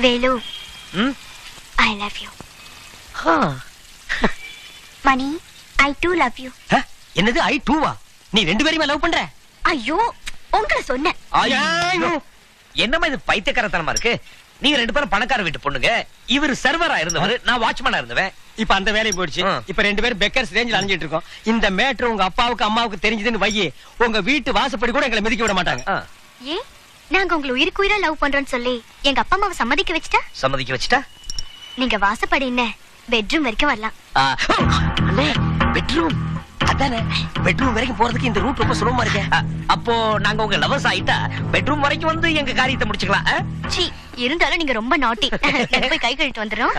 Velu, I love you. Money, I too love you. என்னது I too வா? நீ ரெண்டு பேரையுமே லவ் பண்ற? ஐயோ, உங்களை சொன்னேன். என்னமா இது பைத்தியக்காரத்தனமா இருக்கு? நீங்க ரெண்டு பேரும் பணக்கார வீட்டு பொண்ணுங்க, இவர் சர்வரா இருந்தவர், நான் வாட்ச்மேனா இருந்தவன். இப்ப அந்த வேலையை போயிடுச்சு. இப்ப ரெண்டு பேரும் பெக்கர்ஸ் ரேஞ்சில் அலைஞ்சிட்டு இருக்கோம். இந்த மேட்டர் உங்க அப்பாவுக்கு அம்மாவுக்கு தெரிஞ்சதுன்னு வையே, உங்க வீட்டு வாசப்படி கூட எங்களை மிதிக்க விட மாட்டாங்க. ஏன்? நாங்க உங்களை உயிருக்கு உயிரா லவ் பண்றோம்னு சொல்லி எங்க அப்பா அம்மாவை சம்மதிக்க வச்சுட்டா நீங்க வாசப்படி என்ன பெட்ரூம் வரைக்கும் வரலாம். பெட்ரூம் அதானே? பெட்ரூம் வரைக்கும் போறதுக்கு இந்த ரூட் ரொம்ப சுலபமா இருக்கு. அப்போ நாங்க உங்க லவர்ஸ் ஆயிட்டா பெட்ரூம் வரைக்கும் வந்து எங்க காரியத்தை முடிச்சுக்கலாம். சீ, இருந்தாலும் நீங்க ரொம்ப நாட்டி. போய் கை கழுவிட்டு வந்துறோம்.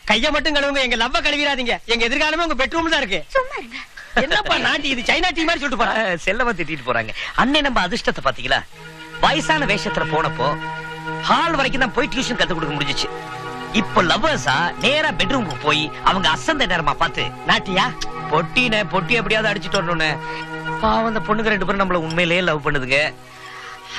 கைய மட்டும் கழுவுங்க, எங்க லவ்வ கழுவிராதீங்க. எங்க எதிர்காலமே உங்க பெட்ரூம்ல தான் இருக்கு. சும்மா இருங்க. என்னப்பா நாட்டி இது? சைனா டீ மாதிரி சொல்லிட்டு போறாங்க. செல்லவ திட்டிட்டு போறாங்க. அண்ணே நம்ம அதிர்ஷ்டத்தை பாத்தீங்களா? வயசான வேஷத்துல போனப்போ ஹால் வரைக்கும் தான் போய் டியூஷன் கத்து கொடுக்க முடிஞ்சிச்சு. இப்ப லவ்வர்ஸா நேரா பெட்ரூமுக்கு போய் அவங்க அசந்த நேரமா பார்த்து நாட்டியா பொட்டி எப்படியாவது அடிச்சுட்டு வரணும்னு. பாவம் அந்த பொண்ணுங்க ரெண்டு பேரும் நம்மள உண்மையிலேயே லவ் பண்ணுதுங்க.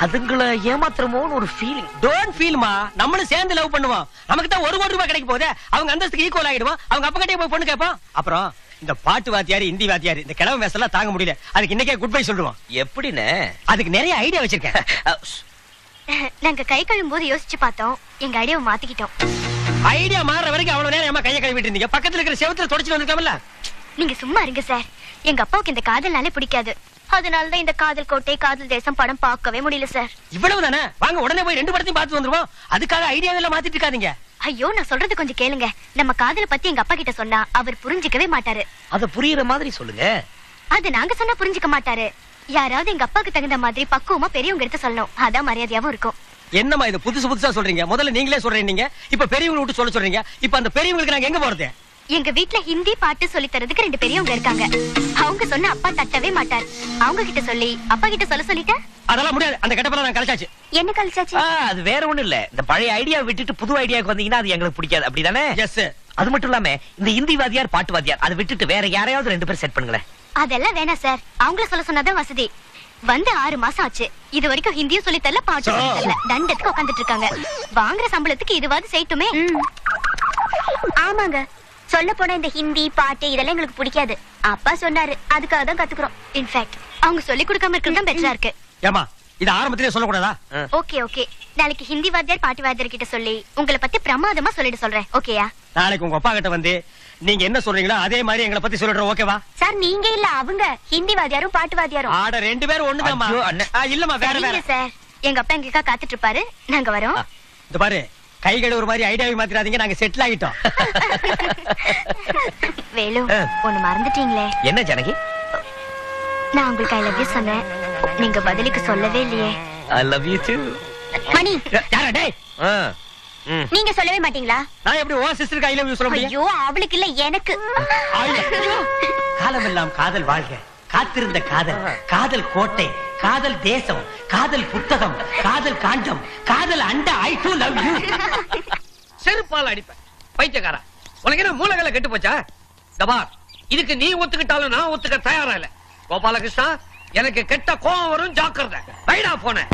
அதுங்களை ஏமாத்துறமோன்னு ஒரு ஃபீலிங். டோன்ட் ஃபீல்மா, நம்மளும் சேர்ந்து லவ் பண்ணுவோம். நமக்கு தான் 1 கோடி ரூபாய் கிடைக்க போதே. அவங்க அந்தஸ்துக்கு ஈக்குவல் ஆயிடுவோம். அவங்க அப்பா கிட்டே போய் பொண்ணு கேட்போம். அப்புறம் இந்த பாட்டு வாத்தியாரு, இந்தி வாத்தியாரு, இந்த கிழமை மேசெல்லாம் தாங்க முடியல. அதுக்கு இன்னைக்கே குட் பை சொல்லுவோம். எப்படின்னு அதுக்கு நிறைய ஐடியா வச்சிருக்கேன். நாங்க கை கழுவும் போது யோசிச்சு பார்த்தோம், எங்க ஐடியாவை மாத்திக்கிட்டோம். ஐடியா மாற வரைக்கும் அவ்வளவு நேரம் கையை கழுவிட்டு இருந்தீங்க. பக்கத்துல இருக்கிற செவத்துல தொடச்சு வந்துட்டோம்ல. நீங்க சும்மா இருங்க சார். எங்க அப்பாவுக்கு இந்த காதல்னாலே பிடிக்காது. அதனாலதான் இந்த காதல் கோட்டை காதல் தேசம் படம் பார்க்கவே முடியல சார். இவ்வளவு தானே? வாங்க உடனே போய் 2 படத்தையும் பார்த்து வந்துருவோம். அதுக்காக ஐடியாவெல்லாம் மாத்திட்டு இருக்காதீங்க. ஐயோ, நான் சொல்றது கொஞ்சம் கேளுங்க. நம்ம காதலை பத்தி எங்க அப்பா கிட்ட சொன்னா அவர் புரிஞ்சிக்கவே மாட்டாரு. அத புரியுற மாதிரி சொல்லுங்க. அது நாங்க சொன்னா புரிஞ்சுக்க மாட்டாரு. யாராவது எங்க அப்பாக்கு தகுந்த மாதிரி பக்குவமா பெரியவங்க எடுத்து சொல்லணும். அதான் மரியாதையாவும் இருக்கும். என்னமா இது புதுசா சொல்றீங்க? முதல்ல நீங்களே சொல்றீங்க, இப்ப பெரியவங்க விட்டு சொல்றீங்க. இப்ப அந்த பெரியவங்களுக்கு நாங்க எங்க போறது? எங்க வீட்ல ஹிந்தி பாட்டு சொல்லி தரதுக்கு 2 பெரியவங்க இருக்காங்க. அவங்க சொன்ன அப்பா தட்டவே மாட்டார். அவங்க கிட்ட சொல்லி அப்பா கிட்ட சொல்லிட்டா அதெல்லாம் முடியாது. அந்த கட்டப்பல நான் கலச்சாச்சு. என்ன கலச்சாச்சு? அது வேற ஒண்ணு இல்ல. இந்த பழைய ஐடியா விட்டுட்டு புது ஐடியாக்கு வந்தீங்கன்னா அது எங்களுக்கு பிடிக்காது. அப்படிதானே? எஸ். அது மட்டும் இல்லாம இந்த ஹிந்தி வாத்தியார் பாட்டு வாத்தியார் அதை விட்டுட்டு வேற யாரையாவது 2 பேர் செட் பண்ணுங்களேன். அதெல்லாம் வேணாம் சார். அவங்கள சொல்ல சொன்னாதான் வசதி. வந்து 6 மாசம் ஆச்சு. இது வரைக்கும் ஹிந்தியும் சொல்லி தரல, பாட்டு சொல்லி தரல. தண்டத்துக்கு உட்காந்துட்டு இருக்காங்க. வாங்குற சம்பளத்துக்கு இதுவாது செய்யட்டுமே. ஆமாங்க, சொல்ல போனா இந்த ஹிந்தி பாட்டு இதெல்லாம் எங்களுக்கு பிடிக்காது. அப்பா சொன்னாரு, அதுக்காக தான் கத்துக்கிறோம். இன்ஃபேக்ட் அவங்க சொல்லி கொடுக்காம இருக்கிறது தான் பெட்டரா இருக்கு. ஏமா இது ஆரம்பத்திலே சொல்லக்கூடாதா? ஓகே. நாளைக்கு ஹிந்தி வாத்தியார் பாட்டு வாத்தியார் கிட்ட சொல்லி உங்களை பத்தி பிரமாதமா சொல்லிட்டு சொல்றேன். ஓகேயா? நாளைக்கு உங்க அப்பா கிட்ட வந்து நீங்க என்ன சொல்றீங்களோ அதே மாதிரி எங்களை பத்தி சொல்றோம். ஓகேவா சார்? நீங்க இல்ல, அவங்க ஹிந்தி வாத்தியாரும் பாட்டு வாத்தியாரும். ஆட 2 பேரும் ஒண்ணுதாம்மா. இல்லம்மா வேற சார். எங்க அப்பா எங்களுக்கா காத்துட்டு இருப்பாரு. நாங்க வரோம். இந்த பாரு, கை கழுவுற மாதிரி ஐடியாவை மாத்திராதீங்க. நாங்க செட்டில் ஆகிட்டோம். வேலு, ஒண்ணு மறந்துட்டீங்களே. என்ன ஜனகி? நான் உங்களுக்கு ஐ லவ் யூ சொன்னேன். நீங்க பதிலுக்கு சொல்லவே இல்லையே. I love you too. Mani, யாரா டேய்? நீங்க சொல்லவே மாட்டீங்களா? நான் எப்படி உன் சிஸ்டருக்கு ஐ லவ் யூ சொல்ல முடியும்? ஐயோ, அவளுக்கு இல்ல, எனக்கு. காலமெல்லாம் காதல் வாழ்க, காத்திருந்த காதல், காதல் கோட்டை, காதல் தேசம், காதல் புத்தகம், காதல் காண்டம், காதல் அண்ட. ஐ டு லவ் யூ. செருப்பால அடிப்பேன் பைத்தியக்காரா. உனக்கு என்ன மூளைகளை கெட்டு போச்சா? தபார், இதுக்கு நீ ஒத்துக்கிட்டாலும் நான் ஒத்துக்க தயாரா இல்ல. கோபாலகிருஷ்ணா, எனக்கு கெட்ட கோபம் வரும், ஜாக்கிரதை. வைடா போன.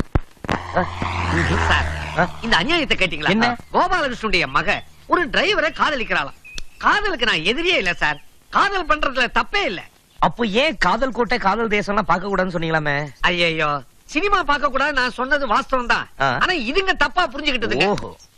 இந்த அநியாயத்தை கேட்டீங்களா? என்ன? கோபாலகிருஷ்ணனுடைய மக ஒரு டிரைவரை காதலிக்கிறாளாம். காதலுக்கு நான் எதிரியே இல்ல சார். காதல் பண்றதுல தப்பே இல்ல. அப்போ ஏன் காதல் கோட்டை காதல் தேசம் எல்லாம் பார்க்க கூடாதுன்னு சொன்னீங்களாமே? ஐயோ, சினிமா பார்க்க கூடாது நான் சொன்னது வாஸ்தவம் தான். ஆனா இதுங்க தப்பா புரிஞ்சுக்கிட்டதுங்க.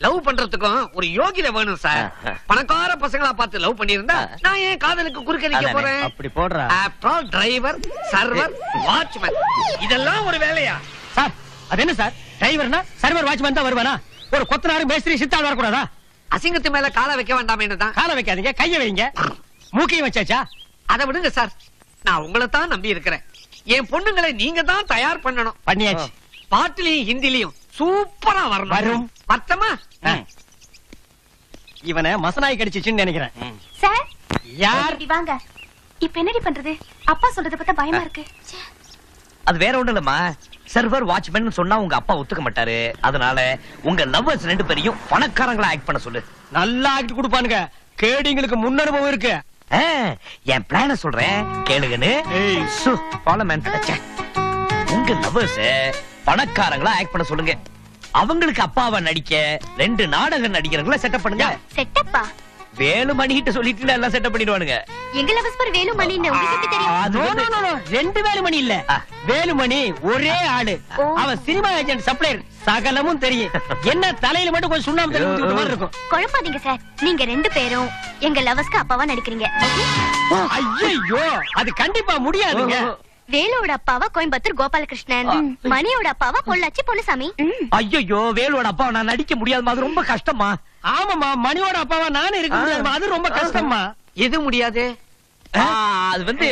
லவ் பண்றதுக்கும் ஒரு யோகிதை வேணும் சார். பணக்கார பசங்களா பார்த்து லவ் பண்ணிருந்தா நான் ஏன் காதலுக்கு குறுக்க நிக்க போறேன்? அப்படி போடுற. After all driver, server, watchman இதெல்லாம் ஒரு வேலையா சார்? அது என்ன சார், டிரைவர்னா சர்வர் வாட்ச்மேன் தான் வருவானா? ஒரு கொத்தனாரு மேஸ்திரி சித்தாள் வரக்கூடாதா? அசிங்கத்து மேல காலை வைக்க வேண்டாம். என்னதான் காலை வைக்காதீங்க, கைய வைங்க. மூக்கையும் வச்சாச்சா? அதை விடுங்க சார். நான் உங்களை தான் நம்பி இருக்கிறேன். என் பொண்ணுங்களை நீங்க தான் தயார் பண்ணணும். பண்ணியாச்சு. பாட்டுலயும் ஹிந்திலையும் சூப்பரா வரணும். வரும். பத்தமா? இவனை மசனாய் கடிச்சிச்சுன்னு நினைக்கிறேன். சார், யார்? வாங்க. இப்ப என்னடி பண்றது? அப்பா சொல்றத பார்த்தா பயமா இருக்கு. அது வேற ஒண்ணு இல்லம்மா. சர்வர் வாட்ச்மேன் சொன்னா உங்க அப்பா ஒத்துக்க மாட்டாரு. அதனால உங்க லவ்வர்ஸ் 2 பேரையும் பணக்காரங்களா ஆக்ட் பண்ண சொல்லு. நல்லா ஆக்ட் கொடுப்பானுங்க. கேடிங்களுக்கு முன் அனுபவம் இருக்கு. என் பிளான சொல்றேன் கேளுங்கன்னு. உங்க லவ்வர்ஸ் பணக்காரங்களா ஆக்ட் பண்ண சொல்லுங்க. அவங்களுக்கு அப்பாவை நடிக்க 2 நாடகம் நடிக்கிறவங்கள செட்டப் பண்ணுங்க. செட்டப்பா? வேலுமணி கிட்ட சொல்லிட்டு எல்லாம் செட்டப் பண்ணிடுவானுங்க. எங்க லவர்ஸ் பர் வேலுமணின்னு உங்களுக்கு எப்படி தெரியும்? 2 வேலுமணி இல்ல, வேலுமணி ஒரே ஆளு. அவன் சினிமா ஏஜென்ட், சப்ளையர், சகலமும் தெரியும். என்ன தலையில மட்டும் கொஞ்சம் சுண்ணாம்பு தண்ணி ஊத்தி விட்ட மாதிரி இருக்கும். குழப்பாதீங்க சார். நீங்க 2 பேரும் எங்க லவர்ஸ்க்கு அப்பாவா நடிக்கிறீங்க. ஐயோ, அது கண்டிப்பா முடியாதுங்க. வேலுவோட அப்பாவா கோயம்புத்தூர் கோபாலகிருஷ்ணன், மணியோட அப்பாவா பொள்ளாச்சி பொன்னுசாமி. ஐயோ, வேலுவோட அப்பாவை நான் நடிக்க முடியாதுமா, அது ரொம்ப கஷ்டமா. ஆமாமா, மணியோட அப்பாவா நானே இருக்க முடியாதுமா, அது ரொம்ப கஷ்டமா. எது முடியாது? அது வந்து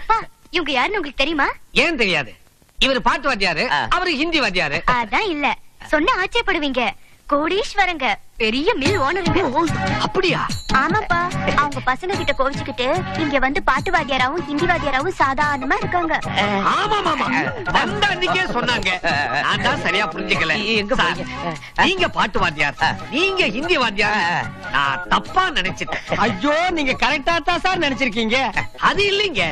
அப்பா, இவங்க யாருன்னு உங்களுக்கு தெரியுமா? ஏன் தெரியாது? இவர் பாட்டு வாத்தியாரு, அவரு ஹிந்தி வாத்தியாரு. அதான் இல்ல, சொன்ன ஆச்சரியப்படுவீங்க. கோடீஸ்வரங்க, பெரிய மில் ஓனருங்க. அப்படியா? ஆமாப்பா, அவங்க பசங்க கிட்ட கோவிச்சுக்கிட்டு இங்க வந்து பாட்டு வாத்தியாராவும் ஹிந்தி வாத்தியாராவும் சாதாரணமா இருக்காங்க. ஆமா வந்த அன்னைக்கே சொன்னாங்க. நான் தான் சரியா புரிஞ்சுக்கல. எங்க சார், நீங்க பாட்டு வாத்தியார், நீங்க ஹிந்தி வாத்தியார், நான் தப்பா நினைச்சிட்டேன். ஐயோ, நீங்க கரெக்டா தான் சார் நினைச்சிருக்கீங்க. அது இல்லைங்க,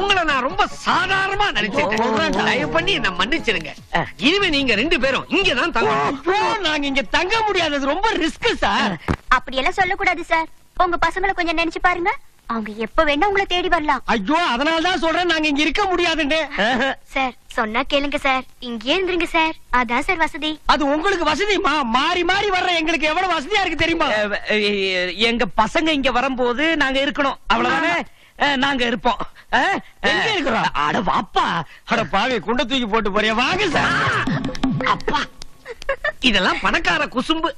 உங்களை நான் ரொம்ப சாதாரணமா நினைச்சிட்டேன். தயவு பண்ணி என்ன மன்னிச்சிருங்க. இனிமே நீங்க 2 பேரும் இங்கதான் தங்கணும். ஐயோ, நாங்க இங்க தங்க முடியாது, ரொம்ப ரிஸ்க் சார். அப்படியெல்லாம் சொல்லக்கூடாது சார். உங்க பசங்களை கொஞ்சம் நினைச்சு பாருங்க, அவங்க எப்ப வேணா உங்களை தேடி வரலாம். ஐயோ, அதனாலதான் சொல்றேன் நாங்க இங்க இருக்க முடியாதுன்னு. சார், சொன்னா கேளுங்க சார், இங்கே இருந்துருங்க சார், அதான் சார் வசதி. அது உங்களுக்கு வசதிமா? மாறி மாறி வர்ற எங்களுக்கு எவ்வளவு வசதியா இருக்கு தெரியுமா? எங்க பசங்க இங்க வரும்போது நாங்க இருக்கணும், அவ்வளவுதானே? நாங்க இருப்போம். எங்க இருக்கிறோம்? அட வாப்பா. அட பாவி, குண்ட தூக்கி போட்டு போறியா? வாங்க சார். அப்பா, இதெல்லாம் பணக்கார குசும்பு.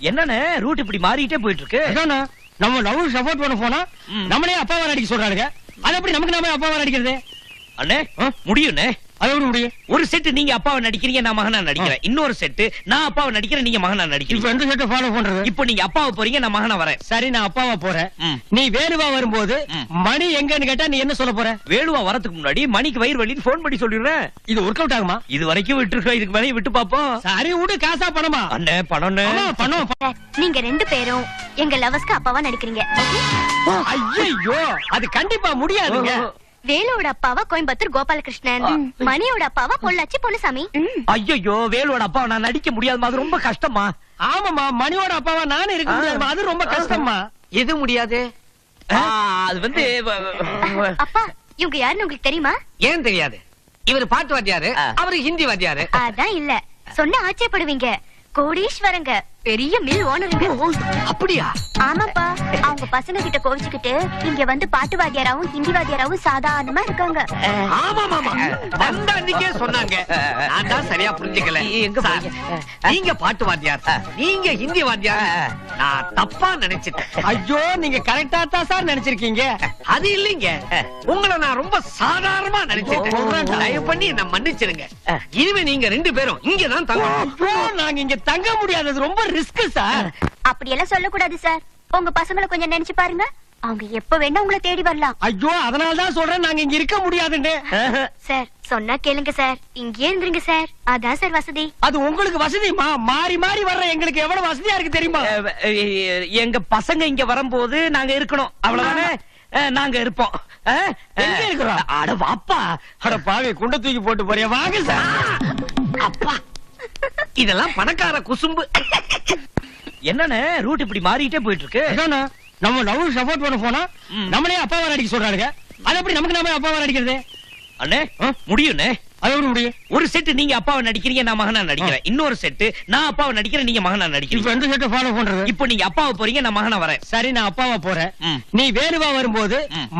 என்னன்னு ரூட் இப்படி மாறிட்டே போயிட்டு இருக்கு? அதானே, நம்ம லவ் சப்போர்ட் பண்ண போனா நம்மளே அப்பாவை நடிக்க சொல்றாங்க. அது எப்படி நமக்கு நாம அப்பாவை நடிக்கிறது? அண்ணே, முடியும்ண்ணே. அது எப்படி முடியும்? ஒரு செட் நீங்க அப்பாவை நடிக்கிறீங்க, நான் மகனா நடிக்கிறேன். இன்னொரு செட் நான் அப்பாவை நடிக்கிறேன், நீங்க மகனா இப்ப நடிக்கிறீங்க. எந்த செட்டை ஃபாலோ பண்றது? இப்போ நீங்க அப்பாவை போறீங்க, நான் மகனா வரேன். சரி, நான் அப்பாவா போறேன். நீ வேலுவா வரும்போது மணி எங்கன்னு கேட்டா நீ என்ன சொல்ல போற? வேலுவா வரதுக்கு முன்னாடி மணிக்கு வயிறு வலின்னு போன் பண்ணி சொல்லிடுறேன். இது ஒர்க் அவுட் ஆகுமா? இது வரைக்கும் விட்டுருக்கோம், இதுக்கு மேலே விட்டு பாப்போம். சரி விடு, காசா பணமா? அண்ணே, பணம் பணம். சார், நீங்க 2 பேரும் எங்க லவர்ஸ்க்கு அப்பாவா நடிக்கிறீங்க. ஐயோ, அது கண்டிப்பா முடியாதுங்க. வேலுவோட அப்பாவா கோயம்புத்தூர் கோபாலகிருஷ்ணன், மணியோட அப்பாவா பொள்ளாச்சி பொன்னுசாமி. ஐயோ, வேலுவோட அப்பாவை நான் நடிக்க முடியாதுமா, அது ரொம்ப கஷ்டமா. ஆமாமா, மணியோட அப்பாவா நானே இருக்க முடியாதுமா, அது ரொம்ப கஷ்டமா. எது முடியாது? அது வந்து அப்பா, இவங்க யாருன்னு உங்களுக்கு தெரியுமா? ஏன் தெரியாது? இவர் பாட்டு வாத்தியாரு, அவரு ஹிந்தி வாத்தியாரு. அதான் இல்ல, சொன்ன ஆச்சரியப்படுவீங்க. கோடீஸ்வரங்க, பெரிய மில் ஓனருங்க. அப்படியா? ஆமாப்பா, அவங்க பசங்க கிட்ட கோவிச்சுக்கிட்டு இங்க வந்து பாட்டு வாத்தியாராவும் ஹிந்தி வாத்தியாராவும் சாதாரணமா இருக்காங்க. ஆமா வந்த அன்னைக்கே சொன்னாங்க. நான் தான் சரியா புரிஞ்சுக்கல. எங்க சார், நீங்க பாட்டு வாத்தியார், நீங்க ஹிந்தி வாத்தியார், நான் தப்பா நினைச்சிட்டேன். ஐயோ, நீங்க கரெக்டா தான் சார் நினைச்சிருக்கீங்க. அது இல்லைங்க, உங்களை நான் ரொம்ப சாதாரணமா நினைச்சிட்டேன். தயவு பண்ணி என்ன மன்னிச்சிருங்க. இனிமே நீங்க 2 பேரும் இங்கதான் தங்கணும். ஐயோ, நாங்க இங்க தங்க முடியாது, அது ரொம்ப ரிஸ்க் சார். அப்படியெல்லாம் சொல்லக்கூடாது சார். உங்க பசங்களை கொஞ்சம் நினைச்சு பாருங்க, அவங்க எப்ப வேணா உங்களை தேடி வரலாம். ஐயோ, அதனாலதான் சொல்றேன் நாங்க இங்க இருக்க முடியாதுன்னு. சார், சொன்னா கேளுங்க சார், இங்கே இருந்துருங்க சார், அதான் சார் வசதி. அது உங்களுக்கு வசதிமா? மாறி மாறி வர்ற எங்களுக்கு எவ்வளவு வசதியா இருக்கு தெரியுமா? எங்க பசங்க இங்க வரும்போது நாங்க இருக்கணும், அவ்வளவுதானே? நாங்க இருப்போம். எங்க இருக்கிறோம்? அட வாப்பா. அட பாவி, குண்ட தூக்கி போட்டு போறியா? வாங்க சார். அப்பா, இதெல்லாம் பணக்கார குசும்பு. என்னன்னு ரூட் இப்படி மாறிட்டே போயிட்டு இருக்கு? அதானே, நம்ம லவ் சப்போர்ட் பண்ண போனா நம்மளே அப்பாவை நடிக்க சொல்றாங்க. அது எப்படி நமக்கு நாம அப்பாவை நடிக்கிறது? அண்ணே, முடியும்ண்ணே. அது எப்படி முடியும்? ஒரு செட் நீங்க அப்பாவை நடிக்கிறீங்க, நான் மகனா நடிக்கிறேன். இன்னொரு செட் நான் அப்பாவை நடிக்கிறேன், நீங்க மகனா இப்ப நடிக்கிறீங்க. எந்த செட்டை ஃபாலோ பண்றது? இப்போ நீங்க அப்பாவை போறீங்க, நான் மகனா வரேன். சரி, நான் அப்பாவா போறேன். நீ வேலுவா வரும்போது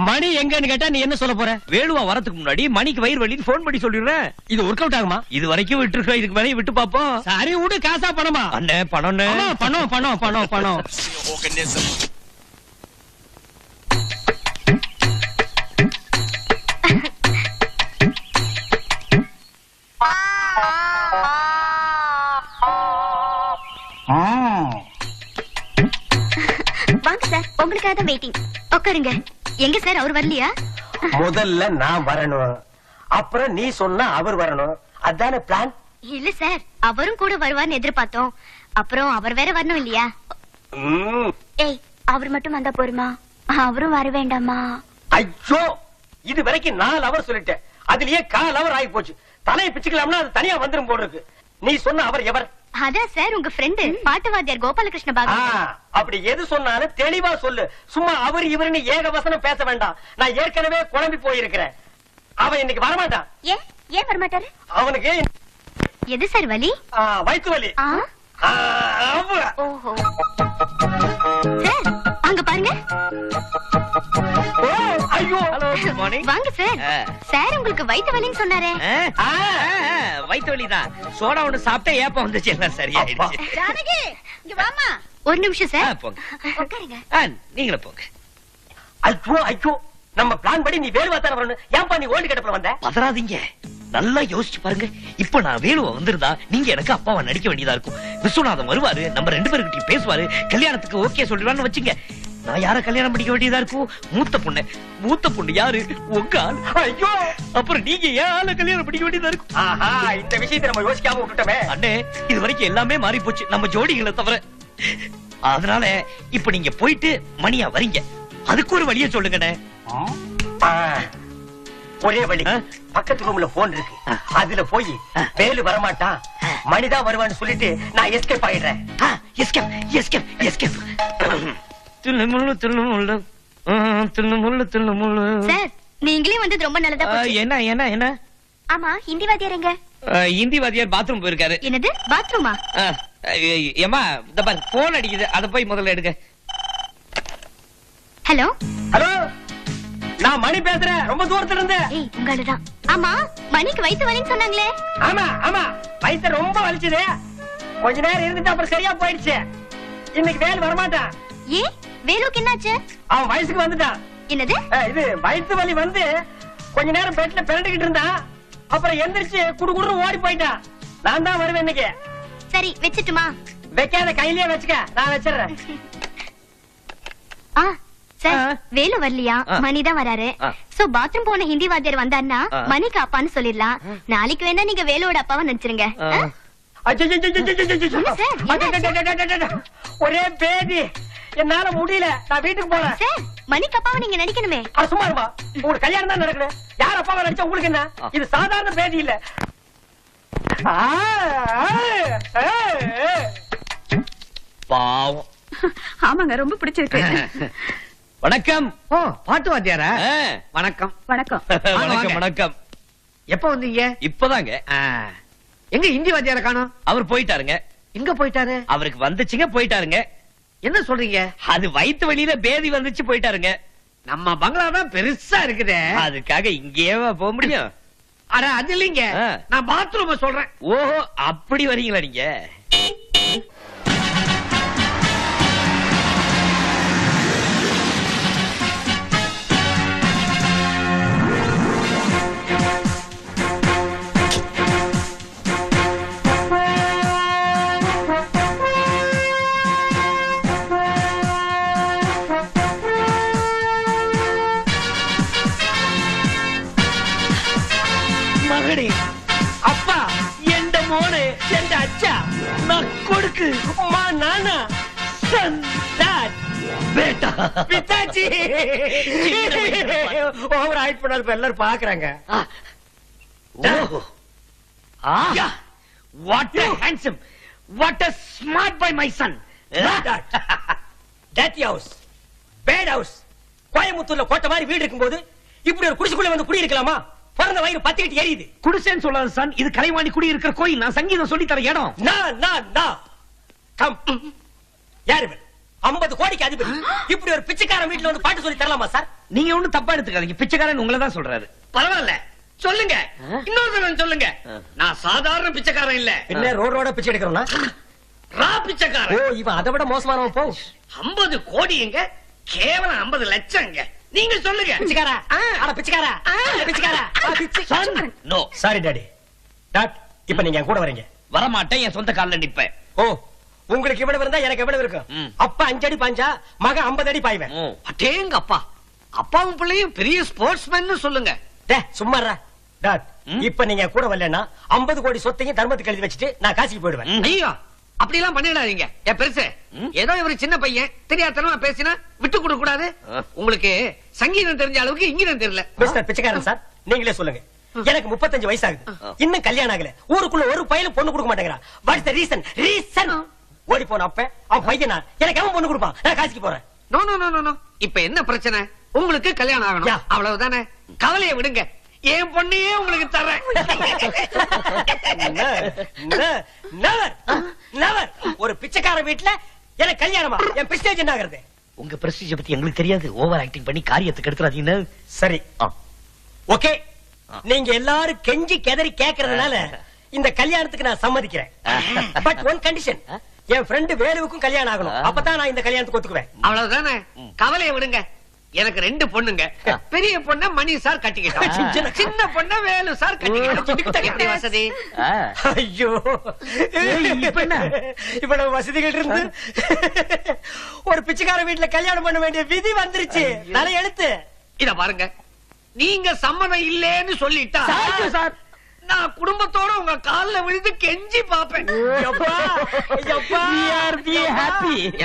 மணி எங்கன்னு கேட்டா நீ என்ன சொல்ல போற? வேலுவா வரதுக்கு முன்னாடி மணிக்கு வயிறு வலின்னு போன் பண்ணி சொல்லிடுறேன். இது ஒர்க் அவுட் ஆகுமா? இது வரைக்கும் விட்டுருக்கோம், இதுக்கு மேலே விட்டு பாப்போம். சரி விடு, காசா பணமா? அண்ணே, பணம் பணம். வாங்க சார், உங்களுக்காக தான் வெயிட்டிங். உட்காருங்க. எங்க சார், அவர் வரலையா? முதல்ல நான் வரணும், அப்புறம் நீ சொன்னா அவர் வரணும். அதான பிளான்? இல்ல சார், அவரும் கூட வருவார்னு எதிர்பார்த்தோம். அப்புறம் அவர் வேற வரணும் இல்லையா? ஏய், அவர் மட்டும் வந்தா போருமா? அவரும் வர வேண்டாமா? ஐயோ, இது வரைக்கும் 4 அவர் சொல்லிட்டேன், அதுலயே 1/4 அவர் ஆகி போச்சு. தலையை பிச்சுக்கலாம்னா அது தனியா வந்துரும் போல இருக்கு. நீ சொன்ன அவர் எவர்? அதான் சார் உங்க ஃப்ரெண்டு பாட்டுவாத்தியார் கோபாலகிருஷ்ண பாகவதர். அப்படி எது சொன்னாலும் தெளிவா சொல்லு. சும்மா அவர் இவருன்னு ஏகவசனம் பேச வேண்டாம். நான் ஏற்கனவே குழம்பி போயிருக்கிறேன். அவன் இன்னைக்கு வரமாட்டான். ஏன் வரமாட்டாரு? அவனுக்கு எது சார் வலி? வயிற்று வலி. ஓஹோ சார் அங்க பாருங்க. ஐயோ குட் மார்னிங். வாங்க சார். சார் உங்களுக்கு வயிற்று வலின்னு சொன்னாரே. வயிற்று வலிதான். சோடா ஒண்ணு சாப்பிட்டா ஏப்பம் வந்துச்சு, எல்லாம் சரியாயிடுச்சு. ஜானகி இங்க வாமா. ஒரு நிமிஷம் சார். போங்க. உட்காருங்க. நீங்களும் போங்க. ஐயோ ஐயோ, நம்ம பிளான் படி நீ வேலுவா தான வரணும். ஏன்பா நீ ஓல்டு கட்டப்ல வந்த? பதறாதீங்க, நல்லா யோசிச்சு பாருங்க. இப்ப நான் வேலுவ வந்திருந்தா நீங்க எனக்கு அப்பாவை நடிக்க வேண்டியதா இருக்கும். விஸ்வநாதன் வருவாரு, நம்ம 2 பேருக்கிட்டையும் பேசுவாரு, கல்யாணத்துக்கு ஓகே சொல்லிடுவான்னு வச்சுங்க. நான் யார கல்யாணம் பண்ணிக்க வேண்டியதா இருக்கும்? மூத்த பொண்ணு. மூத்த பொண்ணு யாரு? உங்க ஆள். ஐயோ, அப்புறம் நீங்க ஏன் ஆள கல்யாணம் பண்ணிக்க வேண்டியதா இருக்கும்? ஆஹா, இந்த விஷயத்தை நம்ம யோசிக்காம விட்டுட்டோமே. அண்ணே, இது வரைக்கும் எல்லாமே மாறி போச்சு, நம்ம ஜோடிகளை தவிர. அதனால இப்ப நீங்க போயிட்டு மணியா வரீங்க. அதுக்கு ஒரு வழியை சொல்லுங்கண்ணே. ஒரே வழி, பக்கத்து ரூம்ல போன் இருக்கு, அதுல போய் வேலு வரமாட்டான் மணிதான் வருவான்னு சொல்லிட்டு நான் எஸ்கேப் ஆயிடுறேன். Escape escape escape. துள்ளுமுள்ளு துள்ளுமுள்ளு துள்ளுமுள்ளு துள்ளுமுள்ளு. சார் நீங்களே வந்தது ரொம்ப நல்லதா போச்சு. என்ன என்ன என்ன? ஆமா, ஹிந்தி வாத்தியார் எங்க? ஹிந்தி வாத்தியார் பாத்ரூம் போயிருக்காரு. என்னது பாத்ரூமா? ஏமா இந்த பாரு போன் அடிக்குது, அத போய் முதல்ல எடுங்க. ஹலோ ஹலோ, நான் மணி பேசுறேன், ரொம்ப தூரத்துல இருந்து. ஏய் உங்களதான். ஆமா, மணிக்கு வயிற்று வலின்னு சொன்னாங்களே. ஆமா ஆமா, வயிற்று ரொம்ப வலிச்சுது. கொஞ்ச நேரம் இருந்துட்டு அப்புறம் சரியா போயிடுச்சு. இன்னைக்கு வேலு வரமாட்டான். ஏன் வேலுக்கு என்னாச்சு? அவன் வயசுக்கு வந்துட்டான். என்னது? இது வயிற்று வலி வந்து கொஞ்ச நேரம் பெட்ல பிறண்டுகிட்டு இருந்தான். அப்புறம் எந்திரிச்சு குடுகுடுன்னு ஓடி போயிட்டான். நான் தான் வருவேன் இன்னைக்கு. சரி வச்சுட்டுமா? வைக்காத, கையிலேயே வச்சுக்க, நான் வச்சிடுறேன். சார் வேலு வரலையா? மணிதான் வராரு. சோ பாத்ரூம் போன ஹிந்தி வாத்தியார் வந்தாருன்னா மணிக்கு அப்பான்னு சொல்லிடலாம். நாளைக்கு வேணா நீங்க வேலுவோட அப்பாவை நினைச்சிருங்க. ஒரே பேதி, என்னால முடியல, நான் வீட்டுக்கு போறேன். சார் மணிக்கு அப்பாவை நீங்க நடிக்கணுமே. சும்மா இருப்பா, உங்களுக்கு கல்யாணம் தான் நடக்கணும். யார் அப்பாவை நடிச்சா உங்களுக்கு என்ன? இது சாதாரண பேதி இல்ல. பாவம். ஆமாங்க, ரொம்ப பிடிச்சிருக்கு. வணக்கம். ஓ, பாட்டு வாத்தியாரா? வணக்கம். வணக்கம். வணக்கம் வணக்கம். எப்ப வந்தீங்க? இப்பதாங்க. எங்க ஹிந்தி வாத்தியார காணோம்? அவர் போயிட்டாருங்க. எங்க போயிட்டாரு? அவருக்கு வந்துச்சுங்க, போயிட்டாருங்க. என்ன சொல்றீங்க? அது வயித்து வலியில பேதி வந்துச்சு, போயிட்டாருங்க. நம்ம பங்களா தான் பெருசா இருக்குதே. அதுக்காக இங்கேயே போக முடியும்? அட அது இல்லைங்க, நான் பாத்ரூம் சொல்றேன். ஓஹோ, அப்படி வரீங்களா நீங்க? மகனே, அப்பா, எந்த மோனே, எந்த அச்சா, நான் கொடுக்கு மா நானா சந்தாட் பேட்டா பிதாஜி. ஓவர் ஆயிட் பண்ணாரு, எல்லாரும் பாக்குறாங்க. What a handsome, what a smart boy my son. Daddy house, bad house, கோயம்புத்தூர்ல கோட்டை மாதிரி வீடு இருக்கும்போது இப்படி ஒரு குடிசுக்குள்ள வந்து குடி இருக்கலாமா? பிறந்த வயிறு பத்திக்கிட்டு எரியுது. குடிசேன்னு சொல்லாத சன், இது கலைவாணி குடி இருக்கிற கோயில். நான் சங்கீதம் சொல்லி தர இடம். யாரு 50 கோடிக்கு அதிபதி இப்படி ஒரு பிச்சைக்காரன் வீட்டுல வந்து பாட்டு சொல்லி தரலாமா சார்? நீங்க ஒண்ணும் தப்பா எடுத்துக்காதீங்க, பிச்சைக்காரன் உங்களை தான் சொல்றாரு. பரவாயில்ல, சொல்லுங்க, இன்னொரு தடவை சொல்லுங்க. நான் சாதாரண பிச்சைக்காரன் இல்ல. என்ன ரோட பிச்சை எடுக்கிறோம்னா? ரா பிச்சைக்காரன். ஓ, இவன் அதை விட மோசமானவன். போ. 50 கோடி எங்க? கேவலம் 50 லட்சம் எங்க? நீங்க சொல்லுங்க. பிச்சைக்காரா, அட பிச்சைக்காரா, பிச்சைக்காரா. Son, no. Sorry daddy. Dad, இப்ப நீங்க என் கூட வரீங்க. வர மாட்டேன், என் சொந்த கால்ல நிப்பேன். ஓ, உங்களுக்கு இவ்வளவு இருந்தா எனக்கு எவ்வளவு இருக்கும்? அப்பா 5 அடி பாஞ்சா மக 50 அடி பாய்வேன். அடேங்க அப்பா, அப்பாவும் பிள்ளையும் பெரிய ஸ்போர்ட்ஸ்மேன் சொல்லுங்க. சும்மாறா. டாட், இப்ப நீங்க கூட வரலன்னா 50 கோடி சொத்தையும் தர்மத்துக்கு எழுதி வச்சுட்டு நான் காசிக்கு போயிடுவேன். ஐயோ, அப்படி எல்லாம் பண்ணிடாதீங்க. என் பெருசு, ஏதோ இவரு சின்ன பையன் தெரியாதனமா பேசினா விட்டு கொடுக்க கூடாது. உங்களுக்கு சங்கீதம் தெரிஞ்ச அளவுக்கு இங்கிதம் தெரியல. மிஸ்டர் பிச்சைக்காரன் சார், நீங்களே சொல்லுங்க, எனக்கு 35 வயசு ஆகுது, இன்னும் கல்யாணம் ஆகல. ஊருக்குள்ள ஒரு பையனும் பொண்ணு கொடுக்க மாட்டேங்கிறான். What's the reason? ஓடி போன அப்ப அவன் பையனா, எனக்கு அவன் பொண்ணு கொடுப்பான், நான் காசிக்கு போறேன். No no no no. இப்ப என்ன பிரச்சனை? உங்களுக்கு கல்யாணம் ஆகணும், அவ்வளவுதானே. கவலையை விடுங்க, என் பொண்ணையே உங்களுக்கு தரேன். ஒரு பிச்சைக்கார வீட்டுல எனக்கு கல்யாணமா? என் பிஸ்டேஜ் என்ன ஆகுறது? உங்க பிரஸ்டீஜ் பத்தி எங்களுக்கு தெரியாது. ஓவர் ஆக்டிங் பண்ணி காரியத்துக்கு எடுத்துறாதீங்க. சரி, ஓகே. நீங்க எல்லாரும் கெஞ்சி கெதறி கேக்குறதுனால இந்த கல்யாணத்துக்கு நான் சம்மதிக்கிறேன். பட் ஒன் கண்டிஷன், என் ஃப்ரெண்டு வேலுவுக்கும் கல்யாணம் ஆகணும். அப்பதான் நான் இந்த கல்யாணத்துக்கு ஒத்துக்குவேன். அவ்வளவுதானே. கவலையை விடுங்க, எனக்கு 2 பொண்ணுங்க. பெரிய பொண்ண மணி சார் கட்டிக்கிட்டோம், சின்ன பொண்ண வேலு சார் கட்டிக்கிட்டோம். எப்படி வசதி? ஐயோ, இவ்வளவு வசதிகள் இருந்து ஒரு பிச்சைக்கார வீட்டுல கல்யாணம் பண்ண வேண்டிய விதி வந்துருச்சு. நிறைய எழுத்து. இத பாருங்க, நீங்க சம்மதம் இல்லேன்னு சொல்லிட்டா சார், நான் குடும்பத்தோட உங்க கால்ல விழுந்து கெஞ்சி பாப்பேன்.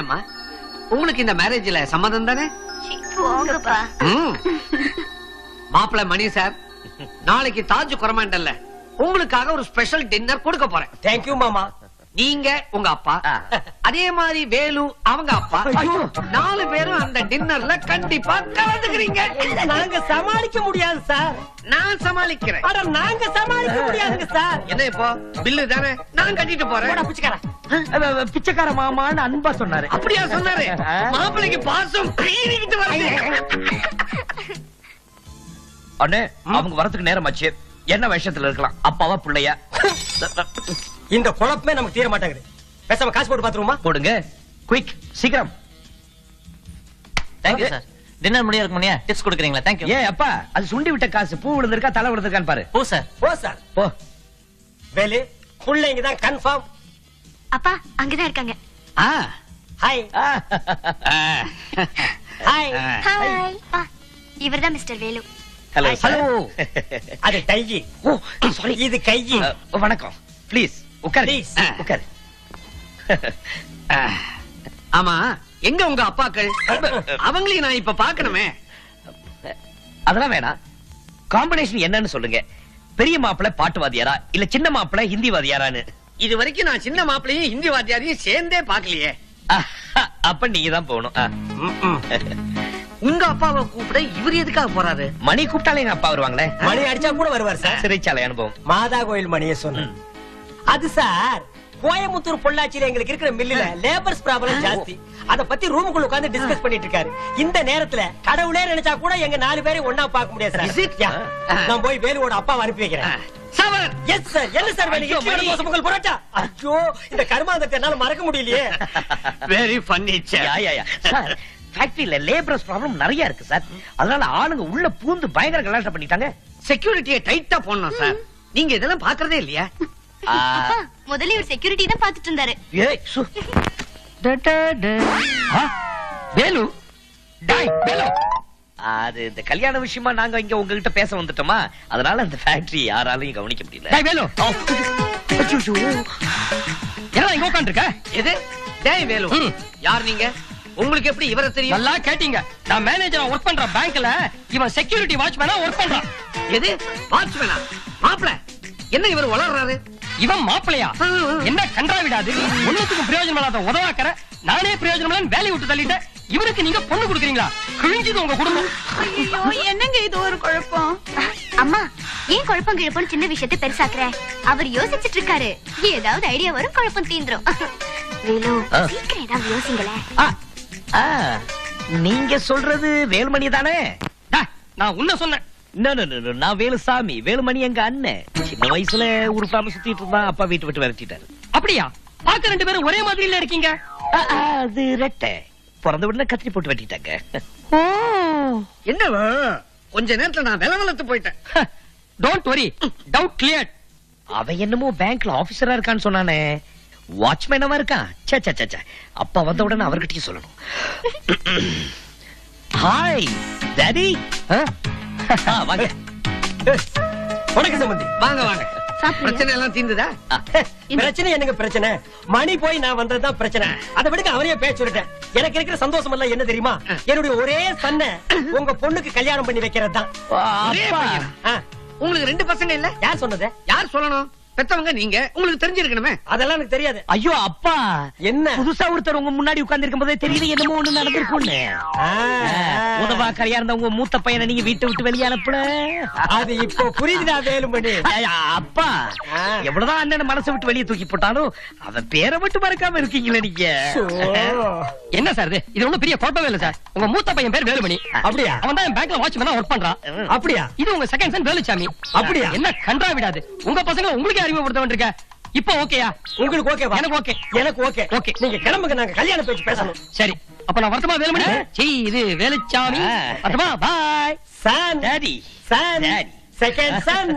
ஏம்மா, உங்களுக்கு இந்த மேரேஜ்ல சம்மதம் தானே? போங்கப்பா. மாப்பிள்ளை மணி சார், நாளைக்கு தாஜ் கொரமாண்டல்ல உங்களுக்காக ஒரு ஸ்பெஷல் டின்னர் கொடுக்க போறேன். தேங்க்யூ மாமா. நீங்க, உங்க அப்பா, அதே மாதிரி வேலு அவங்க அப்பா, 4 பேரும் அந்த டின்னர்ல கண்டிப்பா கலந்துக்கிறீங்க. நாங்க சமாளிக்க முடியாது சார். நான் சமாளிக்கிறேன். அட, நாங்க சமாளிக்க முடியாதுங்க சார். என்ன இப்போ பில்லு தானே, நான் கட்டிட்டு போறேன். பிச்சைக்கார மாமான்னு அன்பா சொன்னாரு. அப்படியா சொன்னாரு? மாப்பிள்ளைக்கு பாசம் பீறிக்கிட்டு வருது. அண்ணே, அவங்க வரதுக்கு நேரமாச்சு. என்ன விஷயத்துல இருக்கலாம், அப்பாவா பிள்ளையா? இந்த குழப்பமே நமக்கு தீர மாட்டேங்குது. பேசாம காசு போட்டு பாத்துருவோமா? போடுங்க, குயிக், சீக்கிரம். Thank you sir. டின்னர் முடிய இருக்கு முனியா, டிப்ஸ் கொடுக்குறீங்களா? தேங்க்யூ. ஏ அப்பா, அது சுண்டி விட்ட காசு. பூ விழுந்திருக்கா தலை விழுந்திருக்கான்னு பாரு. ஓ சார். போ சார், போ. வேலு புள்ளைங்க தான் கன்ஃபார்ம். அப்பா அங்கதான் இருக்காங்க. Hi hi. ஹாய். இவர்தான் மிஸ்டர் வேலு. ஹலோ. ஹலோ. அது டையி. ஓ சாரி, இது கையி. வணக்கம். ப்ளீஸ் உட்காரு. Please. உட்காரு. ஆமா, எங்க உங்க அப்பாக்கள்? அவங்களையும் நான் இப்ப பாக்கணுமே. அதெல்லாம் வேணாம். காம்பினேஷன் என்னன்னு சொல்லுங்க. பெரிய மாப்பிள்ளை பாட்டுவாதியாரா இல்ல சின்ன மாப்பிள்ளை ஹிந்தி வாதியாரான்னு? இது வரைக்கும் நான் சின்ன மாப்பிளையும் ஹிந்தி வாத்தியாரையும் சேர்ந்தே பாக்கலையே. அப்ப நீங்க தான் போகணும். உங்க அப்பாவை கூப்பிட இவர் எதுக்காக போறாரு? மணி கூப்பிட்டாலே எங்க அப்பா வருவாங்களே. மணி அடிச்சா கூட வருவார் சார். சிறைச்சாலை அனுபவம். மாதா கோயில் மணியை சொன்ன அது சார். கோயம்புத்தூர் பொள்ளாச்சியில எங்களுக்கு இருக்கிற மில்லுல லேபர்ஸ் ப்ராப்ளம் ஜாஸ்தி. அத பத்தி ரூமுக்குள்ள உட்கார்ந்து டிஸ்கஸ் பண்ணிட்டு இருக்காரு. இந்த நேரத்துல கடவுளே நினைச்சா கூட எங்க 4 பேரை ஒண்ணா பார்க்க முடியாது சார். நான் போய் வேலுவோட அப்பாவை அனுப்பி வைக்கிறேன். Sir, yes sir. என்ன சார் வேணும்? இட்லி தோசை பொங்கல் பரோட்டா. ஐயோ, இந்த கர்மாந்தத்தை என்னால மறக்க முடியலையே. Very funny sir. ஃபேக்டரியில லேபர்ஸ் ப்ராப்ளம் நிறைய இருக்கு சார். அதனால ஆளுங்க உள்ள பூந்து பயங்கர கலாட்டம் பண்ணிட்டாங்க. செக்யூரிட்டியை டைட்டா போடணும் சார். நீங்க இதெல்லாம் பாக்குறதே இல்லையா? அப்பா, முதல்ல இவர் செக்யூரிட்டி தான் பாத்துட்டு இருந்தாரு. வேலு, வேலு, அது இந்த கல்யாண விஷயமா நாங்க இங்க உங்ககிட்ட பேச வந்துட்டோமா, அதனால அந்த ஃபேக்டரி யாராலையும் கவனிக்க முடியல. வேலு, என்ன இங்க உட்கார்ந்திருக்க? எது? டேய் வேலு, யார் நீங்க? உங்களுக்கு எப்படி இவரை தெரியும்? நல்லா கேட்டீங்க. நான் மேனேஜரா ஒர்க் பண்ற பேங்க்ல இவன் செக்யூரிட்டி வாட்ச்மேனா ஒர்க் பண்றான். எது? வாட்ச்மேனா? மாப்ள, என்ன இவர் வளர்றாரு? இவன் மாப்பிளையா? என்ன கன்றாவிடாது. ஒண்ணுத்துக்கும் பிரயோஜனம் இல்லாத உதவாக்கற. நானே பிரயோஜனம் இல்லன்னு வேலையை விட்டு தள்ளிட்டேன். இவருக்கு நீங்க பொண்ணு கொடுக்குறீங்களா? கிழிஞ்சது உங்க குடும்பம். ஐயோ, என்னங்க இது ஒரு குழப்பம். அம்மா, ஏன் குழப்பம் கிழப்பம் சின்ன விஷயத்தை பெருசாக்குற? அவர் யோசிச்சுட்டு இருக்காரு. ஏதாவது ஐடியா வரும், குழப்பம் தீந்துரும். வேலு, சீக்கிரம் ஏதாவது யோசிங்களேன். நீங்க சொல்றது வேலுமணி தானே? நான் உன்ன சொன்னேன். நான் வேலுசாமி. வேலுமணி எங்க அண்ணன். சின்ன வயசுல உருப்பாம சுத்திட்டு இருந்தான். அப்பா வீட்டு விட்டு விரட்டிட்டாரு. அப்படியா? பாக்க 2 பேரும் ஒரே மாதிரில இருக்கீங்க. அது ரெட்டை. பிறந்த உடனே கத்திரி போட்டு வெட்டிட்டாங்க. என்ன கொஞ்ச நேரத்துல நான் விலவலத்து போயிட்டேன். Don't worry, doubt clear. அவன் என்னமோ பேங்க்ல ஆபீசரா இருக்கான்னு சொன்னானே, வாட்ச்மேனவா இருக்கான். அப்பா வந்த உடனே அவர்கிட்டயும் சொல்லணும். Hi daddy. வாங்க. வணக்கம் சம்பந்தி. வாங்க வாங்க. பிரச்சனை எல்லாம் தீர்ந்துதா? பிரச்சனை என்னங்க பிரச்சனை? மணி போய் நான் வந்ததுதான் பிரச்சனை. அதை விடுங்க, அவரையே பேச்சு சொல்லிட்டேன். எனக்கு இருக்கிற சந்தோஷம் எல்லாம் என்ன தெரியுமா? என்னுடைய ஒரே சன்ன உங்க பொண்ணுக்கு கல்யாணம் பண்ணி வைக்கிறது தான். உங்களுக்கு 2 பசங்க இல்ல? யார் சொன்னது? யார் சொல்லணும்? பெத்தவங்க நீங்க. உங்களுக்கு தெரிஞ்சிருக்கணுமே. அதெல்லாம் எனக்கு தெரியாது. ஐயோ அப்பா, என்ன? புதுசா ஒருத்தர் உங்க முன்னாடி உட்கார்ந்து இருக்கும் போதே தெரியுது என்னமோ ஒண்ணு நடந்திருக்கும்னு. உதவாக்கரையா இருந்த உங்க மூத்த பையனை நீங்க வீட்டை விட்டு வெளியே அனுப்புல. அது இப்போ புரியுதுடா வேலுமணி. அப்பா, எவ்வளவுதான் அண்ணன் மனசை விட்டு வெளியே தூக்கி போட்டாலும் அவன் பேரை மட்டும் மறக்காம இருக்கீங்களே நீங்க. என்ன சார் இது ஒண்ணும் பெரிய குழப்பமே இல்ல சார். உங்க மூத்த பையன் பேர் வேலுமணி. அப்படியா? அவன் தான் பேங்க்ல வாட்ச்மேனா ஒர்க் பண்றான். அப்படியா? இது உங்க செகண்ட் சன் வேலுச்சாமி. அப்படியா? என்ன கன்றா விடாது. உங்க பசங்க உங்களுக்கு அறிமுகப்படுத்த வேண்டியிருக்க. இப்போ ஓகேயா? உங்களுக்கு ஓகேவா? எனக்கு ஓகே. எனக்கு ஓகே. ஓகே. நீங்க கிளம்புங்க, நாங்க கல்யாண பேச்சு பேசணும். சரி, அப்ப நான் வரட்டுமா வேலுமணி? சீ, இது வேலுச்சாமி. வரட்டுமா? Bye. Son daddy son daddy. Second son.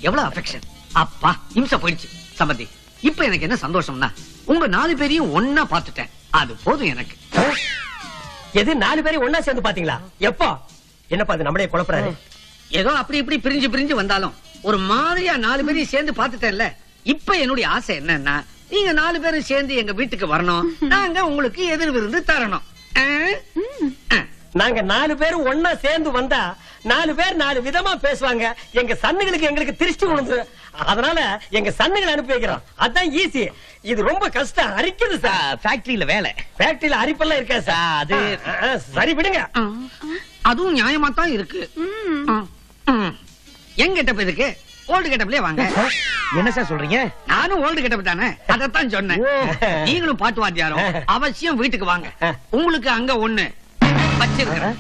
எவ்வளவு அஃபெக்ஷன். அப்பா, இம்சை போயிடுச்சு. சம்பந்தி, இப்ப எனக்கு என்ன சந்தோஷம்னா உங்க 4 பேரையும் ஒன்னா பாத்துட்டேன். அது போதும் எனக்கு. எது 4 பேரும் ஒண்ணா சேர்ந்து பாத்தீங்களா? எப்போ? என்னப்பா அது நம்மளே குழப்பறாரு? ஏதோ அப்படி இப்படி பிரிஞ்சு பிரிஞ்சு வந்தாலும் ஒரு மாதிரியா 4 பேரையும் சேர்ந்து பாத்துட்டேன்ல. இப்ப என்னுடைய ஆசை என்னன்னா, நீங்க 4 பேரும் சேர்ந்து எங்க வீட்டுக்கு வரணும். நாங்க உங்களுக்கு எதிர் விருந்து தரணும். நாங்க 4 பேரும் ஒண்ணா சேர்ந்து வந்தா 4 பேர் 4 விதமா பேசுவாங்க. எங்க சன்னுகளுக்கு எங்களுக்கு திருஷ்டி விழுந்து. அதனால எங்க சன்னுகளை அனுப்பி வைக்கிறோம். அதான் ஈஸி. இது ரொம்ப கஷ்டம், அரிக்குது சார். ஃபேக்டரியில வேலை. ஃபேக்டரியில அரிப்பெல்லாம் இருக்கா சார்? அது சரி விடுங்க. அதுவும் நியாயமா தான் இருக்கு. எங்க கெட்டப் இதுக்கு? ஓல்டு கெட்டப்லயே வாங்க. என்ன சார் சொல்றீங்க? நானும் ஓல்டு கெட்டப் தானே, அதத்தான் சொன்னேன். நீங்களும் பாட்டு வாத்தியாரும் அவசியம் வீட்டுக்கு வாங்க. உங்களுக்கு அங்க ஒண்ணு வச்சிருக்கிறேன்.